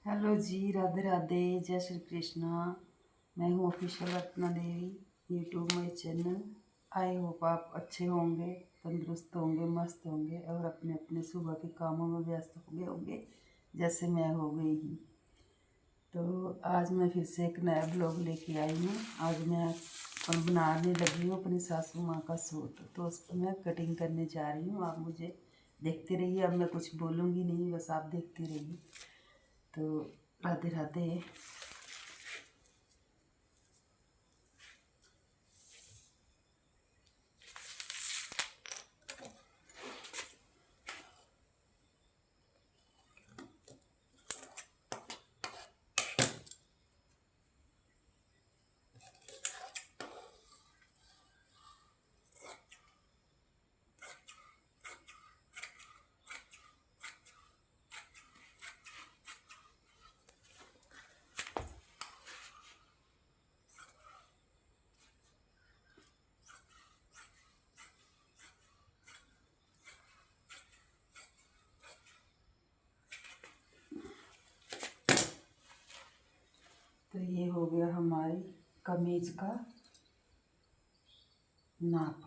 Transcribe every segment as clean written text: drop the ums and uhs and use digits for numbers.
Hello जी, राधे राधे, जय श्री कृष्णा। मैं हूँ official Archana Devi, YouTube my channel. I hope आप अच्छे होंगे, तंदुरुस्त होंगे, मस्त होंगे और अपने अपने सुबह के कामों में व्यस्त हो गए होंगे जैसे मैं हो गई हूँ। तो आज मैं फिर से एक नया ब्लॉग लेके आई हूँ। आज मैं बनाने लगी हूँ अपनी सासू माँ का सूट, तो उसको मैं कटिंग करने जा रही हूँ। आप मुझे देखते रहिए, अब मैं कुछ बोलूँगी नहीं, बस आप देखते रहिए। तो राधे राधे। तो ये हो गया हमारी कमीज का नाप।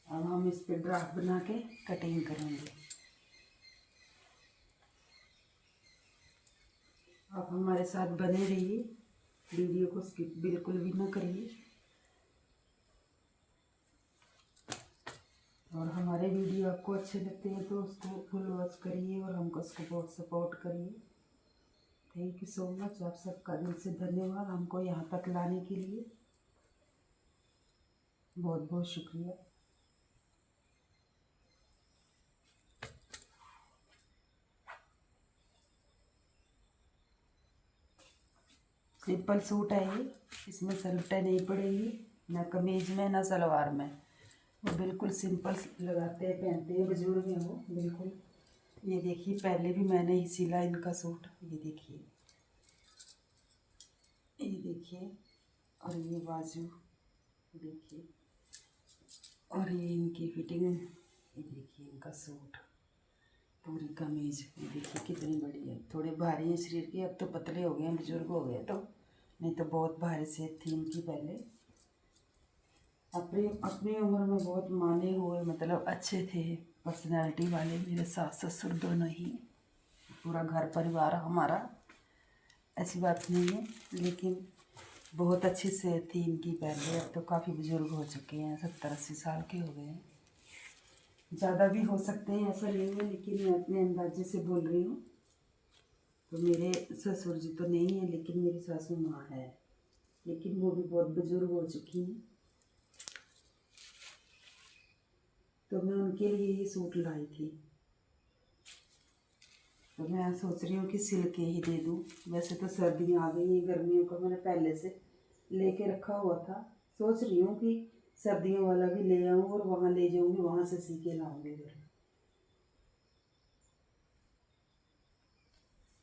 अब हम इस पे ड्राफ्ट बना के कटिंग करेंगे। आप हमारे साथ बने रहिए, वीडियो को स्किप बिल्कुल भी ना करिए और हमारे वीडियो आपको अच्छे लगते हैं तो उसको फुल वॉच करिए और हमको उसको बहुत सपोर्ट करिए। थैंक यू सो मच, आप सबका दिल से धन्यवाद हमको यहाँ तक लाने के लिए। बहुत बहुत शुक्रिया। सिंपल सूट है ये, इसमें सलवटें नहीं पड़ेगी, ना कमीज में ना सलवार में। वो बिल्कुल सिंपल लगाते हैं, पहनते हैं बुजुर्ग हैं वो बिल्कुल। ये देखिए, पहले भी मैंने ही सिला इनका सूट। ये देखिए, ये देखिए, और ये बाजू देखिए, और ये इनकी फिटिंग। ये देखिए इनका सूट, पूरी कमीज। ये देखिए कितनी बड़ी है। थोड़े भारी हैं शरीर के, अब तो पतले हो गए हैं, बुजुर्ग हो गए तो, नहीं तो बहुत भारी से थी इनकी पहले। अपनी अपनी उम्र में बहुत माने हुए, मतलब अच्छे थे, पर्सनैलिटी वाले मेरे सास ससुर दोनों ही, पूरा घर परिवार हमारा। ऐसी बात नहीं है, लेकिन बहुत अच्छी सेहत थी इनकी पहले। अब तो काफ़ी बुजुर्ग हो चुके हैं, 70-80 साल के हो गए हैं। ज़्यादा भी हो सकते हैं, ऐसा नहीं है, लेकिन मैं अपने अंदाजे से बोल रही हूँ। तो मेरे ससुर जी तो नहीं है, लेकिन मेरी सासू माँ है, लेकिन वो भी बहुत बुजुर्ग हो चुकी हैं। तो मैं उनके लिए ही सूट लाई थी। तो मैं सोच रही हूँ कि सिल के ही दे दूँ। वैसे तो सर्दियाँ आ गई हैं, गर्मियों का मैंने पहले से लेके रखा हुआ था। सोच रही हूँ कि सर्दियों वाला भी ले आऊँ और वहाँ ले जाऊँगी, वहाँ से सी के लाऊँगी फिर।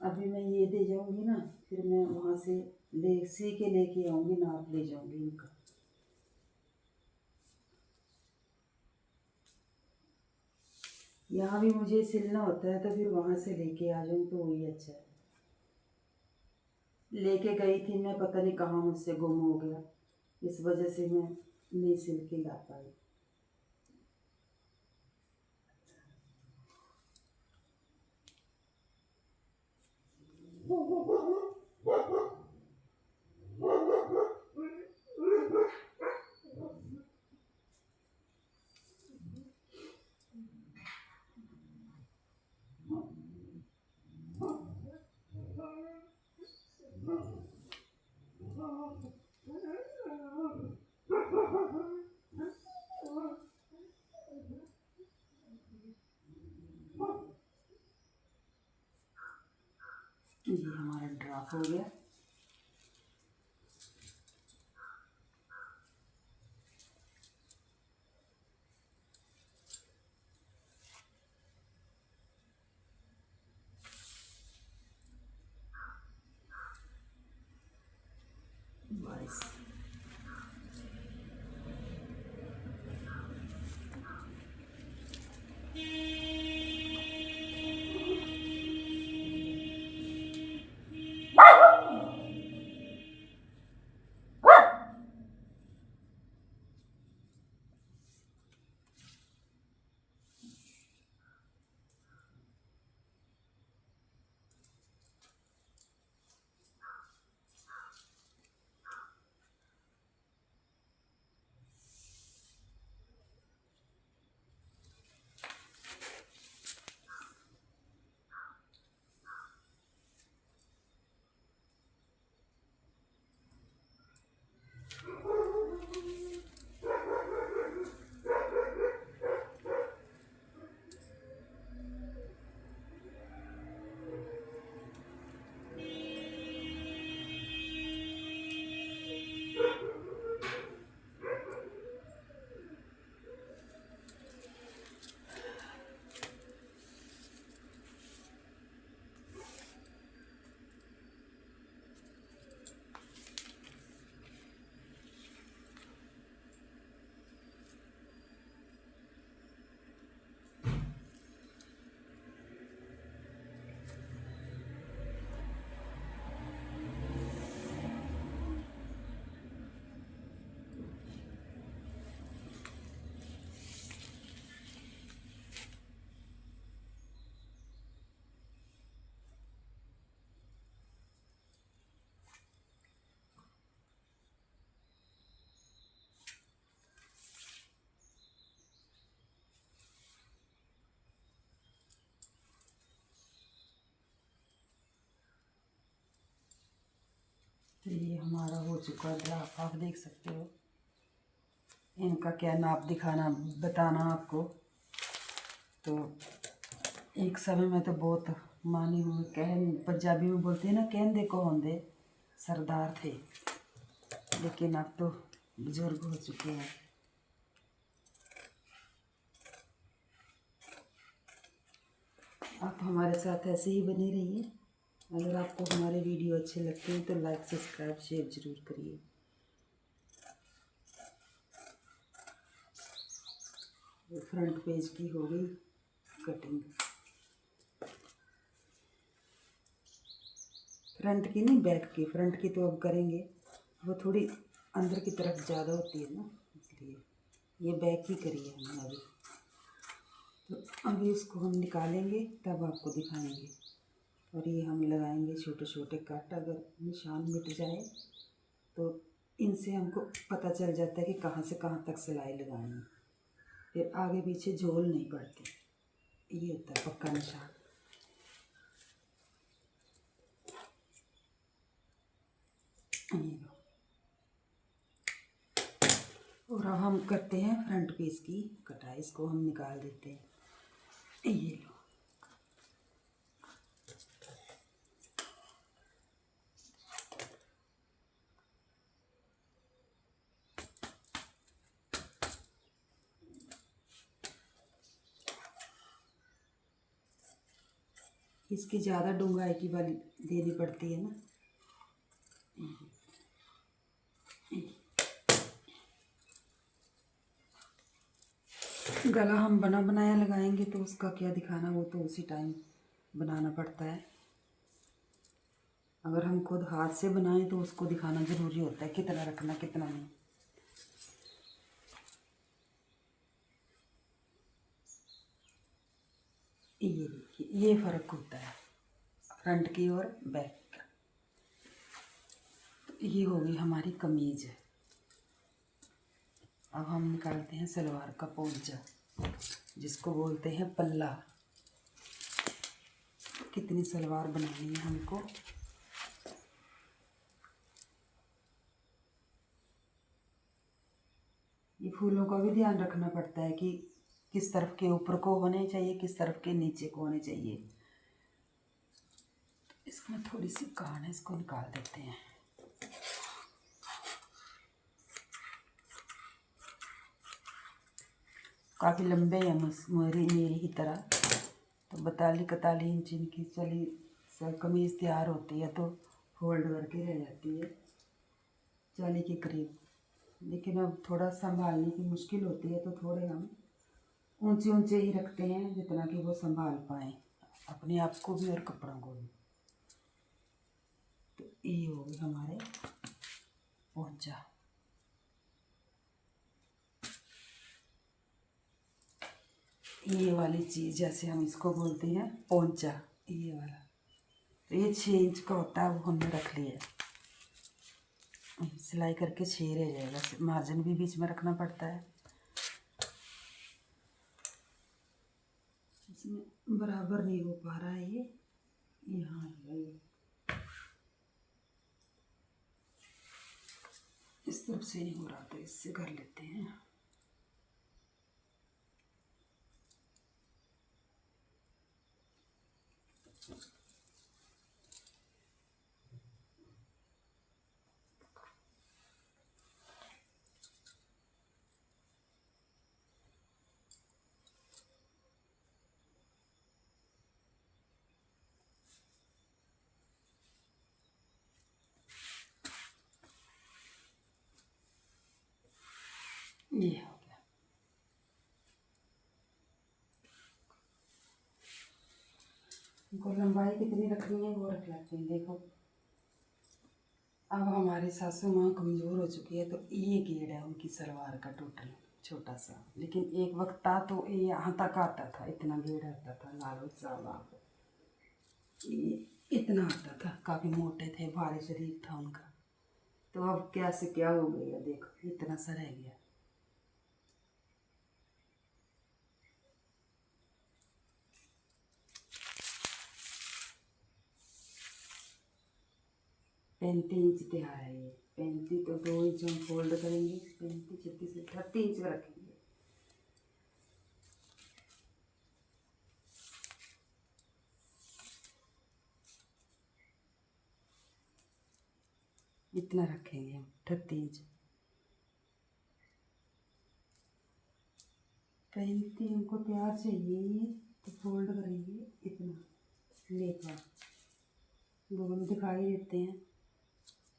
अभी मैं ये दे जाऊँगी ना, फिर मैं वहाँ से ले सी के लेके आऊँगी, नाप ले जाऊँगी इनका। यहाँ भी मुझे सिलना होता है तो फिर वहाँ से लेके आ जाऊँ तो वही अच्छा है। लेके गई थी मैं, पता नहीं कहाँ मुझसे गुम हो गया, इस वजह से मैं नहीं सिल के ला पाई। ये हमारा ड्राफ्ट हो गया। बस तो ये हमारा हो चुका ड्राफ्ट, आप देख सकते हो। इनका क्या नाप दिखाना बताना आपको, तो एक समय में तो बहुत मानी हुई कहन, पंजाबी में बोलते हैं ना, कहंदे को होंदे सरदार थे, लेकिन अब तो बुजुर्ग हो चुके हैं। आप हमारे साथ ऐसे ही बने रहिए। अगर आपको हमारे वीडियो अच्छे लगते हैं तो लाइक सब्सक्राइब शेयर ज़रूर करिए। फ्रंट पेज की हो गई कटिंग, फ्रंट की नहीं बैक की। फ्रंट की तो अब करेंगे, वो थोड़ी अंदर की तरफ ज़्यादा होती है ना, इसलिए ये बैक ही करी है हमने अभी। तो अभी इसको हम निकालेंगे तब आपको दिखाएंगे। और ये हम लगाएंगे छोटे छोटे कट। अगर निशान मिट जाए तो इनसे हमको पता चल जाता है कि कहाँ से कहाँ तक सिलाई लगानी है, फिर आगे पीछे झोल नहीं पड़ते। ये होता है पक्का निशान। ये लो। और अब हम करते हैं फ्रंट पीस की कटाई। इसको हम निकाल देते हैं। ये लो। इसकी ज़्यादा डूंगाई की वाली देनी पड़ती है ना। गला हम बना बनाया लगाएंगे तो उसका क्या दिखाना, वो तो उसी टाइम बनाना पड़ता है। अगर हम खुद हाथ से बनाएं तो उसको दिखाना ज़रूरी होता है, कितना रखना कितना नहीं। ये देखिए, ये फ़र्क होता है फ्रंट की और बैक का। तो ये हो गई हमारी कमीज है। अब हम निकालते हैं सलवार का पोंचा, जिसको बोलते हैं पल्ला। कितनी सलवार बनानी है हमको। ये फूलों का भी ध्यान रखना पड़ता है कि किस तरफ के ऊपर को होने चाहिए, किस तरफ के नीचे को होने चाहिए। इसमें थोड़ी सी कान है, इसको निकाल देते हैं। काफ़ी लंबे हैं मेरी ही तरह, तो 42-41 इंच की चली कमीज़ तैयार होती है तो फोल्ड करके रह जाती है 40 के करीब। लेकिन अब थोड़ा संभालने की मुश्किल होती है तो थोड़े हम ऊंचे ऊंचे ही रखते हैं, जितना कि वो संभाल पाएँ अपने आप को भी और कपड़ों को भी। तो ये हो गए हमारे पोंचा। ये वाली चीज़ जैसे हम इसको बोलते हैं पोंचा, ये वाला, तो ये 6 इंच का होता है, वो हमने रख लिया। सिलाई करके 6 रह जाएगा, मार्जिन भी बीच में रखना पड़ता है। इसमें बराबर नहीं हो पा रहा है, ये यहाँ है, इस तरफ से नहीं हो रहा तो इससे कर लेते हैं। ये हो गया। इनको लंबाई कितनी रखनी है वो रख लेते हैं। देखो अब हमारी सासू माँ कमज़ोर हो चुकी है, तो ये गेड़ है उनकी सलवार का टोटल छोटा सा। लेकिन एक वक्त था तो ये यहाँ तक आता था, इतना गेड़ आता था, लाल साला ये इतना आता था। काफ़ी मोटे थे, भारी शरीर था उनका। तो अब क्या से क्या हो गया, देखो इतना सा रह गया। 35 इंच तैयार है ये। 35 तो 2 इंच हम फोल्ड करेंगे, 35 36 38 इंच का रखेंगे। इतना रखेंगे हम 38 इंच। 35 हमको तैयार चाहिए तो फोल्ड करेंगे इतना लेकर, दोनों दिखाई देते हैं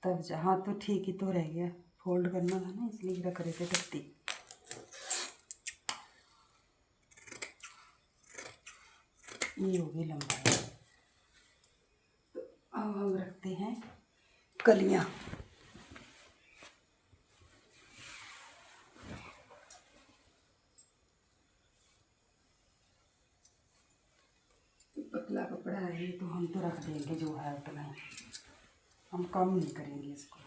तब जहाँ, तो ठीक ही तो रह गया, फोल्ड करना था ना इसलिए रख रहे थे 38। ये होगी लंबाई। तो अब हम रखते हैं कलियाँ। पतला कपड़ा है तो हम तो रख देंगे जो है उतना ही, हम कम नहीं करेंगे इसको।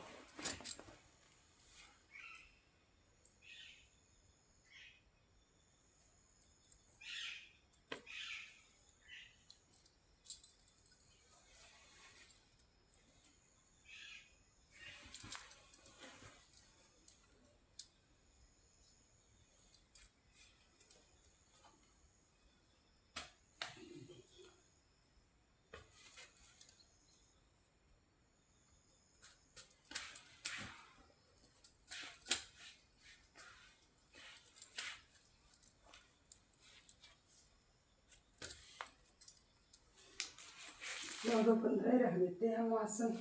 चौदह 15 रख देते हैं हम आसन,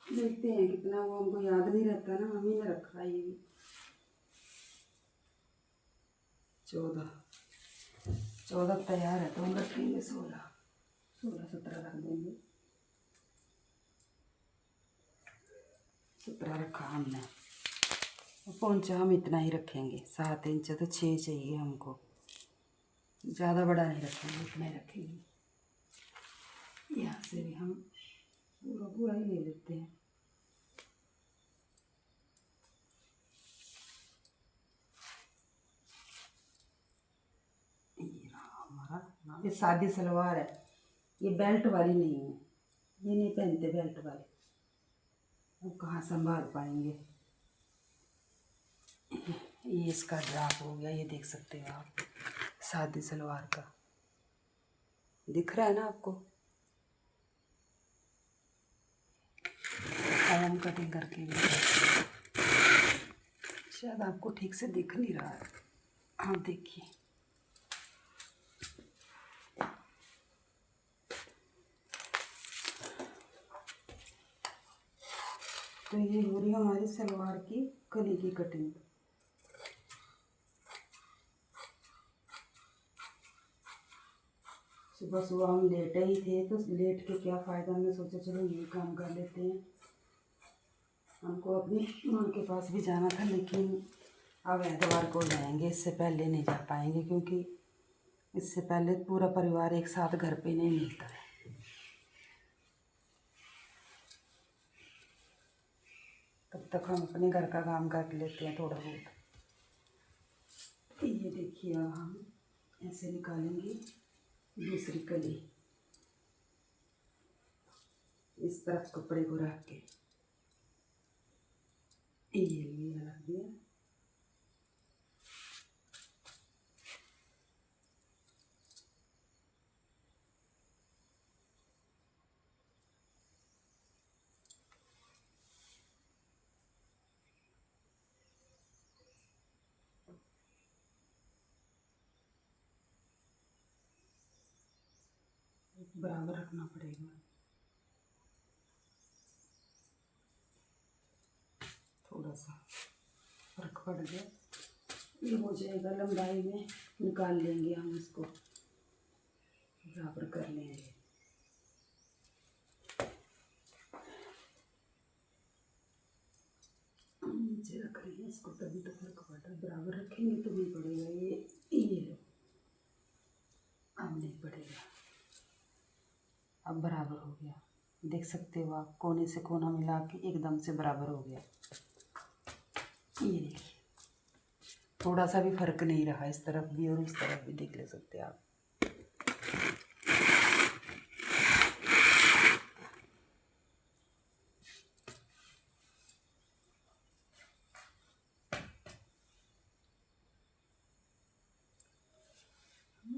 देखते हैं कितना, वो हमको याद नहीं रहता ना, मम्मी ने रखा है ये भी। 14 तैयार है तो हम रखेंगे 16 17 रख देंगे। 17 रखा हमने। पोंचा हम इतना ही रखेंगे, 7 इंच तो 6 चाहिए हमको, ज़्यादा बड़ा नहीं रखेंगे, इतना ही रखेंगे। यहाँ से भी हम पूरा पूरा ही ले लेते हैं। ये रहा हमारा, ये सादी सलवार है, ये बेल्ट वाली नहीं है, ये नहीं पहनते बेल्ट वाली, वो कहाँ संभाल पाएंगे। ये इसका ड्राप हो गया, ये देख सकते हो आप, सादी सलवार का दिख रहा है ना आपको। हम कटिंग करके भी शायद आपको ठीक से दिख नहीं रहा है, हाँ देखिए। तो ये हो रही है हमारी सलवार की कली की कटिंग। सुबह सुबह हम लेटे ही थे तो लेट के क्या फ़ायदा, हमने सोचा चलो ये काम कर लेते हैं। हमको अपनी माँ के पास भी जाना था लेकिन अब एतवार को जाएंगे, इससे पहले नहीं जा पाएंगे क्योंकि इससे पहले पूरा परिवार एक साथ घर पे नहीं मिलता है। तब तक हम अपने घर का काम कर लेते हैं थोड़ा बहुत। ये देखिए अब हम ऐसे निकालेंगे दूसरी कली, इस तरफ कपड़े को रख के ये रख दिया। बराबर रखना पड़ेगा, थोड़ा सा फर्क पड़ गया, ये हो जाएगा लंबाई में, निकाल लेंगे हम इसको, बराबर कर लेंगे। नीचे रख रहे हैं इसको तभी तो फर्क पड़ता है, बराबर रखेंगे तो नहीं पड़ेगा। ये लो, अब नहीं पड़ेगा, अब बराबर हो गया, देख सकते हो आप, कोने से कोना मिला के एकदम से बराबर हो गया। ये देखिए थोड़ा सा भी फर्क नहीं रहा, इस तरफ भी और इस तरफ भी देख ले सकते हैं आप।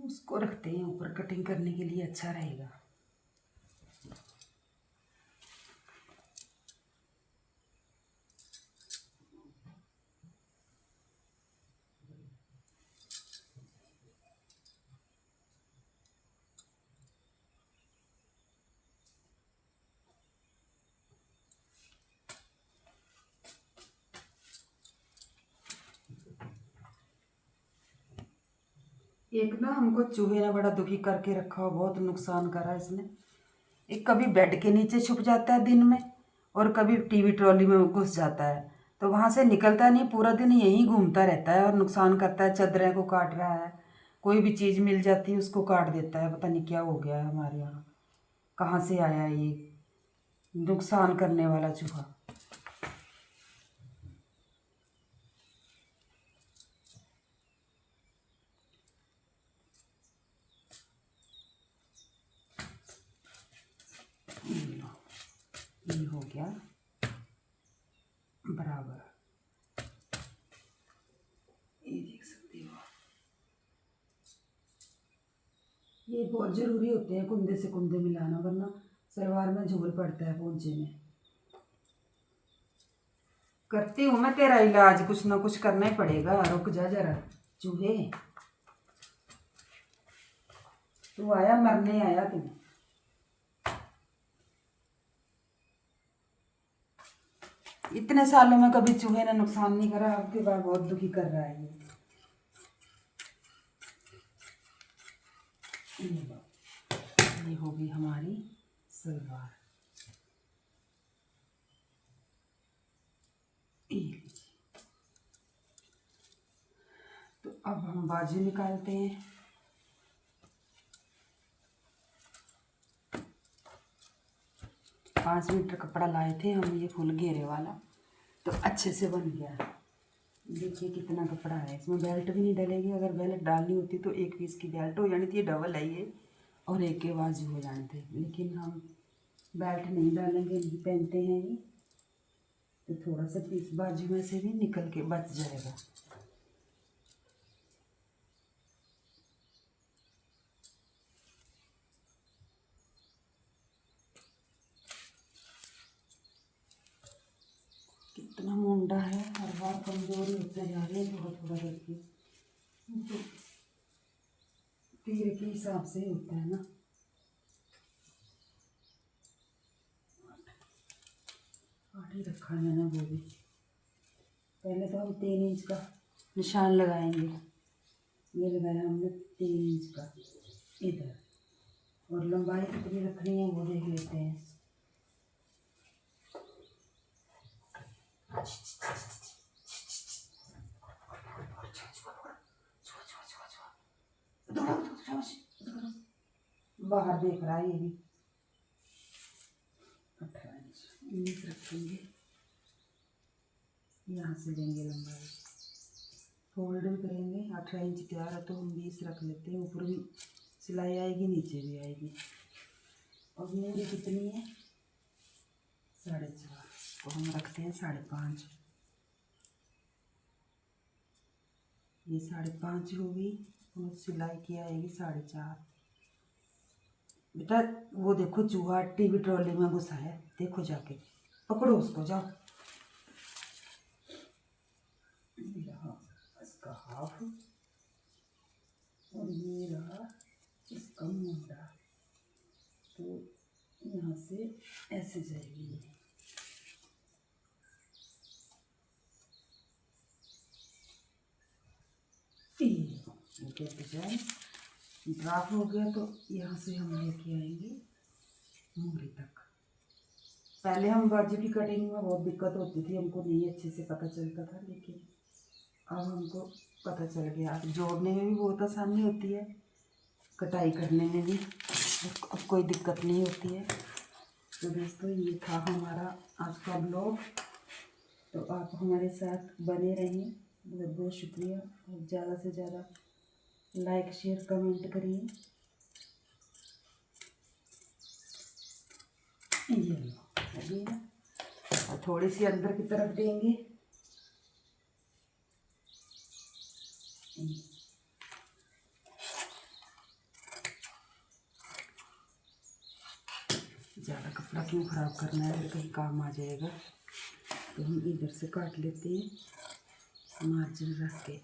उसको रखते हैं ऊपर, कटिंग करने के लिए अच्छा रहेगा। एक ना हमको चूहे ने बड़ा दुखी करके रखा हो, बहुत नुकसान करा इसने। एक कभी बेड के नीचे छुप जाता है दिन में, और कभी टीवी ट्रॉली में घुस जाता है, तो वहाँ से निकलता नहीं, पूरा दिन यहीं घूमता रहता है और नुकसान करता है। चादरें को काट रहा है, कोई भी चीज़ मिल जाती है उसको काट देता है। पता नहीं क्या हो गया है हमारे यहाँ, कहाँ से आया ये नुकसान करने वाला चूहा। ये हो गया बराबर, ये देख सकते हो। ये बहुत ज़रूरी होते हैं कुंदे से कुंदे मिलाना, वरना सलवार में झोल पड़ता है पोंचे में। करती हूँ मैं तेरा इलाज, कुछ ना कुछ करना ही पड़ेगा। रुक जा जरा चूहे, तू आया मरने आया तू। इतने सालों में कभी चूहे ने नुकसान नहीं करा, अब की बार बहुत दुखी कर रहा है ये होगी हमारी सलवार। तो अब हम बाजू निकालते हैं। पाँच मीटर कपड़ा लाए थे हम, ये फुल घेरे वाला, तो अच्छे से बन गया। देखिए कितना कपड़ा है, इसमें बेल्ट भी नहीं डलेगी। अगर बेल्ट डालनी होती तो एक पीस की बेल्ट हो जानी थी, ये डबल है ये, और एक के बाजू हो जाने थे। लेकिन हम बेल्ट नहीं डालेंगे, नहीं पहनते हैं ये, तो थोड़ा सा पीस बाजू में से भी निकल के बच जाएगा। कितना मुंडा है, हर बार कमजोरी होते जा रही है थोड़ा थोड़ा करके। तो तीर के हिसाब से ही होता है ना। आठ ही रखा है मैंने वो भी। पहले तो हम 3 इंच का निशान लगाएंगे। ये लगाया हमने 3 इंच का इधर, और लंबाई कितनी रखनी है वो देख लेते हैं। बाहर देख रहा है ये भी। 18 इंच 19 रखेंगे, यहाँ से लेंगे लंबाई, फोल्ड भी करेंगे। 18 इंच तैयार है तो हम 20 रख लेते हैं। ऊपर भी सिलाई आएगी, नीचे भी आएगी। और मेरी कितनी है 4.5, तो हम रखते हैं 5.5। ये 5.5 होगी, और सिलाई की आएगी 4.5। बेटा वो देखो चूहा टीवी ट्रॉली में घुसा है, देखो जाके पकड़ो उसको, जाओ। इसका हाफ, और ये रहा इसका मुंडा, तो यहाँ से ऐसे जाएगी। डिजाइन ड्राफ्ट हो गया, तो यहाँ से हम लेके आएंगे मूरी तक। पहले हम बाजू की कटिंग में बहुत दिक्कत होती थी, हमको नहीं अच्छे से पता चलता था, लेकिन अब हमको पता चल गया। जोड़ने में भी बहुत आसानी होती है, कटाई करने में भी अब कोई दिक्कत नहीं होती है। तो दोस्तों ये था हमारा आज का ब्लॉग, तो आप हमारे साथ बने रहिए। बहुत बहुत शुक्रिया, और ज़्यादा से ज़्यादा लाइक शेयर कमेंट करिए। ये लो, और थोड़ी सी अंदर की तरफ देंगे। क्यों ख़राब करना है, अगर कहीं काम आ जाएगा। तो हम इधर से काट लेते हैं मार्जिन रख के।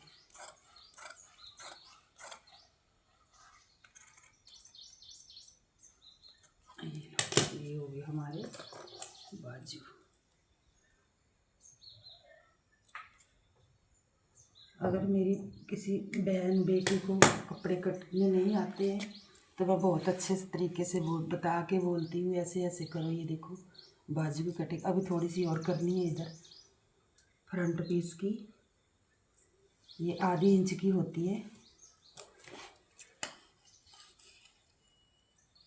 ये हो गए हमारे बाजू। अगर मेरी किसी बहन बेटी को कपड़े कटने नहीं आते हैं तो मैं बहुत अच्छे तरीके से बता के बोलती हूँ, ऐसे ऐसे करो। ये देखो बाजू की कटिंग अभी थोड़ी सी और करनी है इधर फ्रंट पीस की। ये आधी इंच की होती है।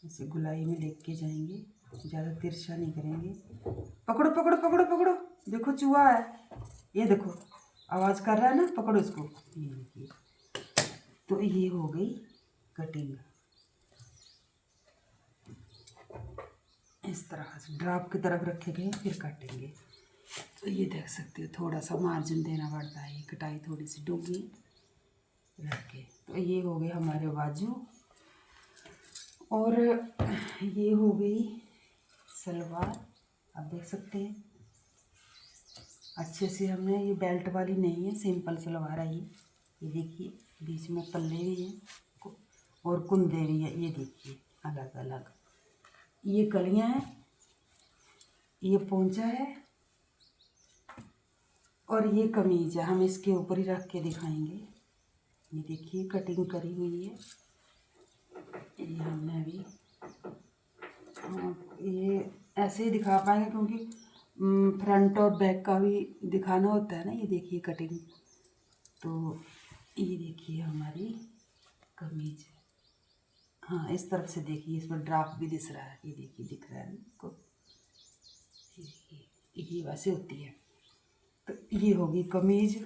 इसे गुलाई में लेके जाएंगे, ज़्यादा तिरछा नहीं करेंगे। पकड़ो पकड़ो पकड़ो पकड़ो, देखो चूहा है, ये देखो आवाज़ कर रहा है ना, पकड़ो इसको। ये देखिए, तो ये हो गई कटिंग। इस तरह से ड्राप की तरफ रखेंगे फिर काटेंगे। तो ये देख सकते हो थोड़ा सा मार्जिन देना पड़ता है, कटाई थोड़ी सी डूंगी रख के। तो ये हो गए हमारे बाजू, और ये हो गई सलवार। आप देख सकते हैं अच्छे से, हमने ये बेल्ट वाली नहीं है, सिंपल सलवार है ये देखिए, बीच में पल्ले भी हैं और कुंदे भी है। ये देखिए अलग अलग, ये कलियां हैं, ये पोंचा है और ये कमीज है। हम इसके ऊपर ही रख के दिखाएंगे। ये देखिए कटिंग करी हुई है, ये हमने अभी ये ऐसे ही दिखा पाएंगे क्योंकि फ्रंट और बैक का भी दिखाना होता है ना। ये देखिए कटिंग, तो ये देखिए हमारी कमीज। हाँ इस तरफ से देखिए, इसमें ड्राफ्ट भी दिख रहा है, ये देखिए दिख रहा है ना आपको, ये वैसे होती है। तो ये होगी कमीज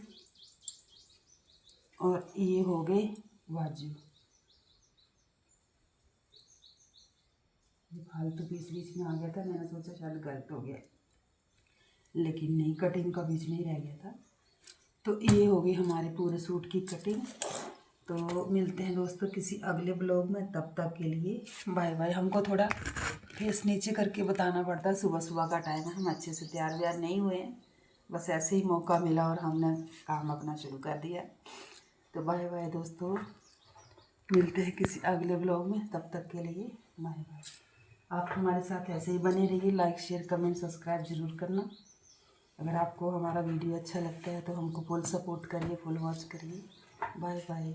और ये हो गए बाजू। ये फालतू पीस बीच में आ गया था, मैंने सोचा शायद गलत हो गया, लेकिन नहीं, कटिंग का बीच नहीं रह गया था। तो ये हो गई हमारे पूरे सूट की कटिंग। तो मिलते हैं दोस्तों किसी अगले ब्लॉग में, तब तक के लिए बाय बाय। हमको थोड़ा फेस नीचे करके बताना पड़ता है, सुबह सुबह का टाइम है, हम अच्छे से तैयार व्यार नहीं हुए हैं, बस ऐसे ही मौका मिला और हमने काम अपना शुरू कर दिया। तो बाय बाय दोस्तों, मिलते हैं किसी अगले ब्लॉग में, तब तक के लिए बाय बाय। आप हमारे साथ ऐसे ही बने रहिए, लाइक शेयर कमेंट सब्सक्राइब ज़रूर करना। अगर आपको हमारा वीडियो अच्छा लगता है तो हमको फुल सपोर्ट करिए, फुल वॉच करिए। Bye bye.